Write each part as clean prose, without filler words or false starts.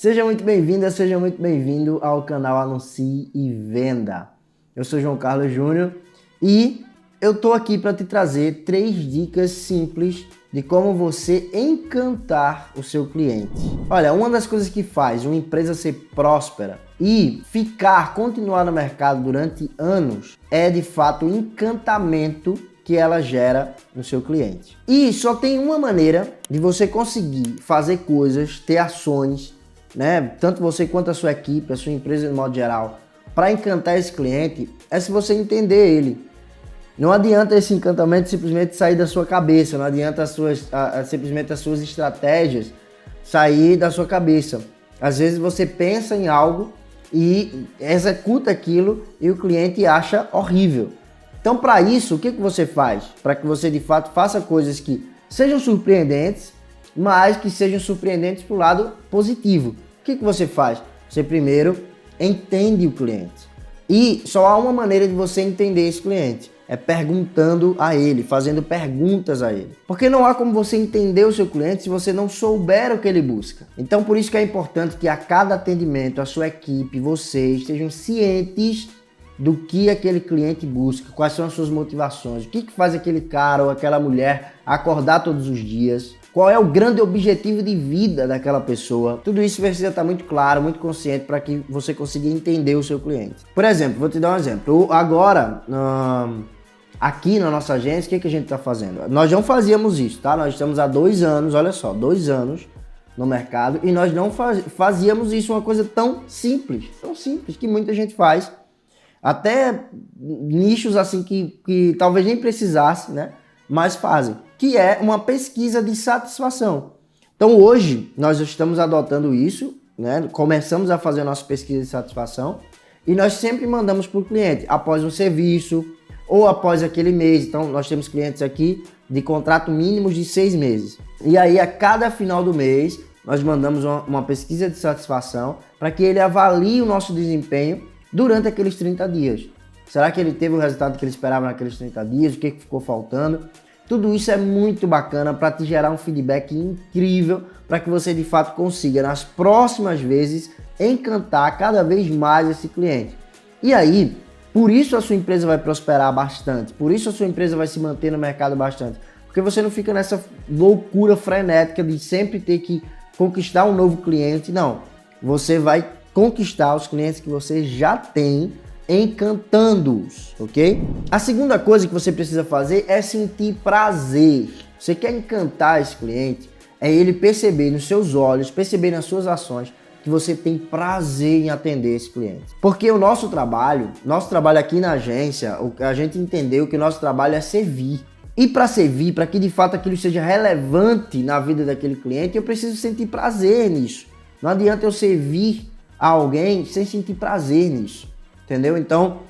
Seja muito bem-vinda, seja muito bem-vindo ao canal Anuncie e Venda. Eu sou João Carlos Júnior e eu tô aqui para te trazer 3 dicas simples de como você encantar o seu cliente. Olha, uma das coisas que faz uma empresa ser próspera e continuar no mercado durante anos é de fato o encantamento que ela gera no seu cliente. E só tem uma maneira de você conseguir fazer coisas, ter ações, né? Tanto você quanto a sua equipe, a sua empresa de modo geral, para encantar esse cliente, é se você entender ele. Não adianta esse encantamento simplesmente sair da sua cabeça, não adianta simplesmente as suas estratégias sair da sua cabeça. Às vezes você pensa em algo e executa aquilo e o cliente acha horrível. Então, para isso, o que você faz? Para que você de fato faça coisas que sejam surpreendentes, mas que sejam surpreendentes para o lado positivo. O que você faz? Você primeiro entende o cliente. E só há uma maneira de você entender esse cliente. É perguntando a ele, fazendo perguntas a ele. Porque não há como você entender o seu cliente se você não souber o que ele busca. Então, por isso que é importante que a cada atendimento, a sua equipe, vocês estejam cientes do que aquele cliente busca, quais são as suas motivações, o que faz aquele cara ou aquela mulher acordar todos os dias, qual é o grande objetivo de vida daquela pessoa. Tudo isso precisa estar muito claro, muito consciente para que você consiga entender o seu cliente. Por exemplo, vou te dar um exemplo. Agora, aqui na nossa agência, o que a gente está fazendo? Nós não fazíamos isso, tá? Nós estamos há 2 anos, olha só, 2 anos no mercado e nós não fazíamos isso, uma coisa tão simples que muita gente faz. Até nichos assim que talvez nem precisasse, né? Mas fazem, que é uma pesquisa de satisfação. Então hoje nós estamos adotando isso, né? Começamos a fazer a nossa pesquisa de satisfação e nós sempre mandamos para o cliente após um serviço ou após aquele mês. Então nós temos clientes aqui de contrato mínimo de 6 meses. E aí a cada final do mês nós mandamos uma pesquisa de satisfação para que ele avalie o nosso desempenho durante aqueles 30 dias. Será que ele teve o resultado que ele esperava naqueles 30 dias? O que ficou faltando? Tudo isso é muito bacana para te gerar um feedback incrível para que você de fato consiga nas próximas vezes encantar cada vez mais esse cliente. E aí, por isso a sua empresa vai prosperar bastante, por isso a sua empresa vai se manter no mercado bastante, porque você não fica nessa loucura frenética de sempre ter que conquistar um novo cliente, não. Você vai conquistar os clientes que você já tem, encantando-os, ok? A segunda coisa que você precisa fazer é sentir prazer. Você quer encantar esse cliente, é ele perceber nos seus olhos, perceber nas suas ações que você tem prazer em atender esse cliente. Porque o nosso trabalho aqui na agência, a gente entendeu que o nosso trabalho é servir. E para servir, para que de fato aquilo seja relevante na vida daquele cliente, eu preciso sentir prazer nisso. Não adianta eu servir a alguém sem sentir prazer nisso, entendeu? Então,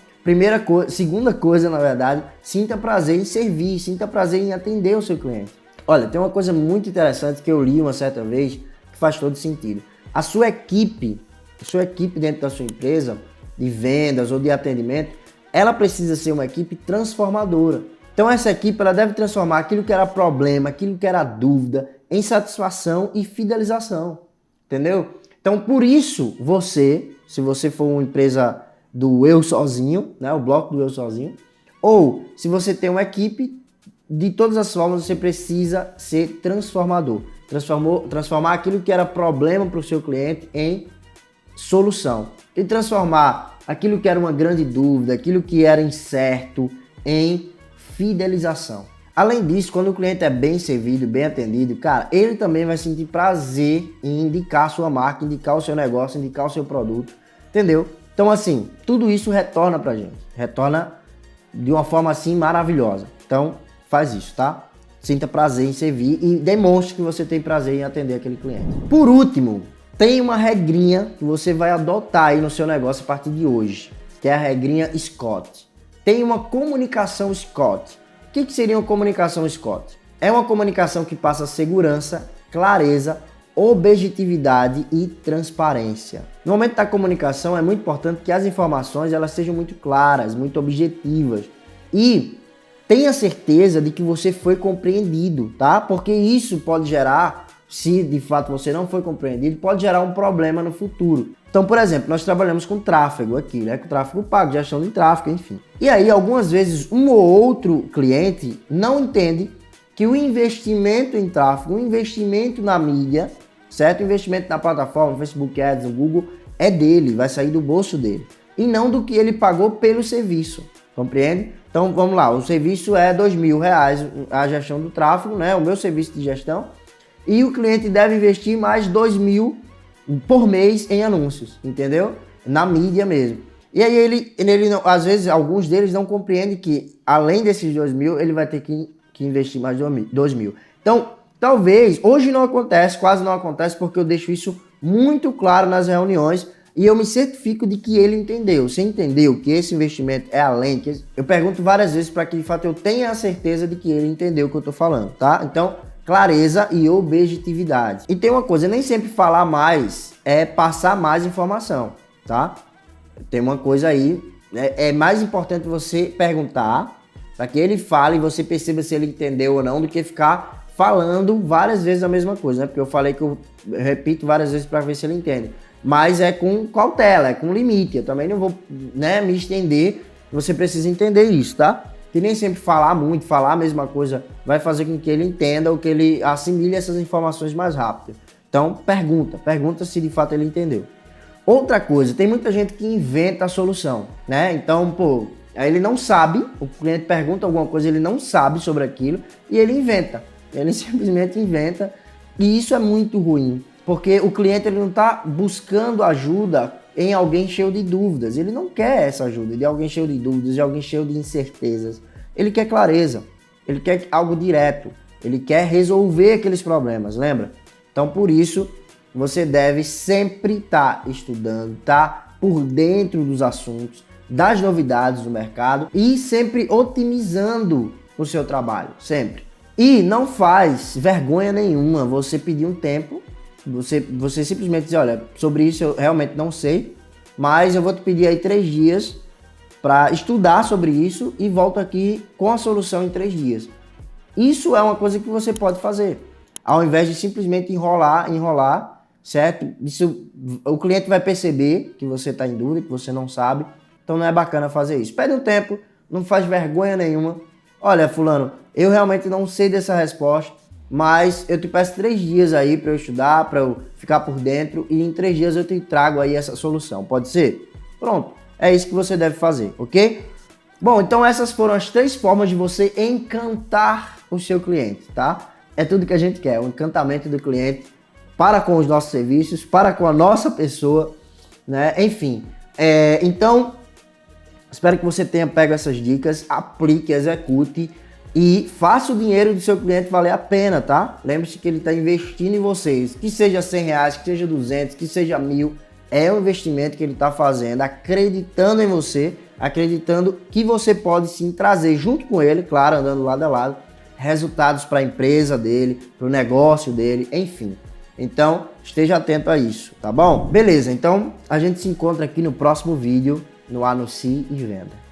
segunda coisa, na verdade, sinta prazer em servir, sinta prazer em atender o seu cliente. Olha, tem uma coisa muito interessante que eu li uma certa vez que faz todo sentido. A sua equipe dentro da sua empresa, de vendas ou de atendimento, ela precisa ser uma equipe transformadora. Então, essa equipe ela deve transformar aquilo que era problema, aquilo que era dúvida, em satisfação e fidelização, entendeu? Então, por isso, se você for uma empresa do eu sozinho, né, o bloco do eu sozinho, ou se você tem uma equipe, de todas as formas você precisa ser transformador. Transformar aquilo que era problema para o seu cliente em solução. E transformar aquilo que era uma grande dúvida, aquilo que era incerto, em fidelização. Além disso, quando o cliente é bem servido, bem atendido, cara, ele também vai sentir prazer em indicar a sua marca, indicar o seu negócio, indicar o seu produto, entendeu? Então, assim, tudo isso retorna pra gente. Retorna de uma forma, assim, maravilhosa. Então, faz isso, tá? Sinta prazer em servir e demonstre que você tem prazer em atender aquele cliente. Por último, tem uma regrinha que você vai adotar aí no seu negócio a partir de hoje, que é a regrinha Scott. Tem uma comunicação Scott. O que seria uma comunicação Scott? É uma comunicação que passa segurança, clareza, objetividade e transparência. No momento da comunicação é muito importante que as informações elas sejam muito claras, muito objetivas e tenha certeza de que você foi compreendido, tá? Porque isso pode gerar se de fato você não foi compreendido, pode gerar um problema no futuro. Então, por exemplo, nós trabalhamos com tráfego aqui, né? Com tráfego pago, gestão de tráfego, enfim. E aí, algumas vezes, um ou outro cliente não entende que o investimento em tráfego, o investimento na mídia, certo? O investimento na plataforma, no Facebook Ads, no Google, é dele, vai sair do bolso dele. E não do que ele pagou pelo serviço, compreende? Então, vamos lá, o serviço é R$2.000, a gestão do tráfego, né? O meu serviço de gestão. E o cliente deve investir mais R$2.000 por mês em anúncios, entendeu? Na mídia mesmo. E aí ele não, às vezes, alguns deles não compreendem que, além desses 2.000, ele vai ter que investir mais 2.000. Então, talvez, hoje não acontece, quase não acontece, porque eu deixo isso muito claro nas reuniões e eu me certifico de que ele entendeu. Você entendeu que esse investimento é além, eu pergunto várias vezes para que, de fato, eu tenha a certeza de que ele entendeu o que eu estou falando, tá? Então, clareza e objetividade. E tem uma coisa, nem sempre falar mais é passar mais informação, tá? Tem uma coisa aí, é mais importante você perguntar para que ele fale e você perceba se ele entendeu ou não, do que ficar falando várias vezes a mesma coisa, né? Porque eu falei que eu repito várias vezes para ver se ele entende. Mas é com cautela, é com limite. Eu também não vou, né, me estender. Você precisa entender isso, tá? Que nem sempre falar muito, falar a mesma coisa vai fazer com que ele entenda ou que ele assimile essas informações mais rápido. Então, pergunta se de fato ele entendeu. Outra coisa, tem muita gente que inventa a solução, né? Então, pô, aí ele não sabe, o cliente pergunta alguma coisa, ele não sabe sobre aquilo e ele inventa. Ele simplesmente inventa e isso é muito ruim, porque o cliente ele não está buscando ajuda em alguém cheio de dúvidas. Ele não quer essa ajuda de alguém cheio de dúvidas, de alguém cheio de incertezas. Ele quer clareza, ele quer algo direto, ele quer resolver aqueles problemas, lembra? Então, por isso, você deve sempre estar estudando, estar por dentro dos assuntos, das novidades do mercado e sempre otimizando o seu trabalho, sempre. E não faz vergonha nenhuma você pedir um tempo, você simplesmente dizer, olha, sobre isso eu realmente não sei, mas eu vou te pedir aí 3 dias para estudar sobre isso e volto aqui com a solução em 3 dias. Isso é uma coisa que você pode fazer, ao invés de simplesmente enrolar, certo? Isso, o cliente vai perceber que você está em dúvida, que você não sabe, então não é bacana fazer isso. Pede um tempo, não faz vergonha nenhuma. Olha, fulano, eu realmente não sei dessa resposta, mas eu te peço 3 dias aí para eu estudar, para eu ficar por dentro e em 3 dias eu te trago aí essa solução, pode ser? Pronto, é isso que você deve fazer, ok? Bom, então essas foram as 3 formas de você encantar o seu cliente, tá? É tudo que a gente quer, o encantamento do cliente para com os nossos serviços, para com a nossa pessoa, né? Enfim, então, espero que você tenha pego essas dicas, aplique, execute e faça o dinheiro do seu cliente valer a pena, tá? Lembre-se que ele está investindo em vocês, que seja R$100, que seja 200, que seja 1.000, é um investimento que ele está fazendo, acreditando em você, acreditando que você pode sim trazer junto com ele, claro, andando lado a lado, resultados para a empresa dele, para o negócio dele, enfim. Então, esteja atento a isso, tá bom? Beleza, então a gente se encontra aqui no próximo vídeo no Anuncie e Venda.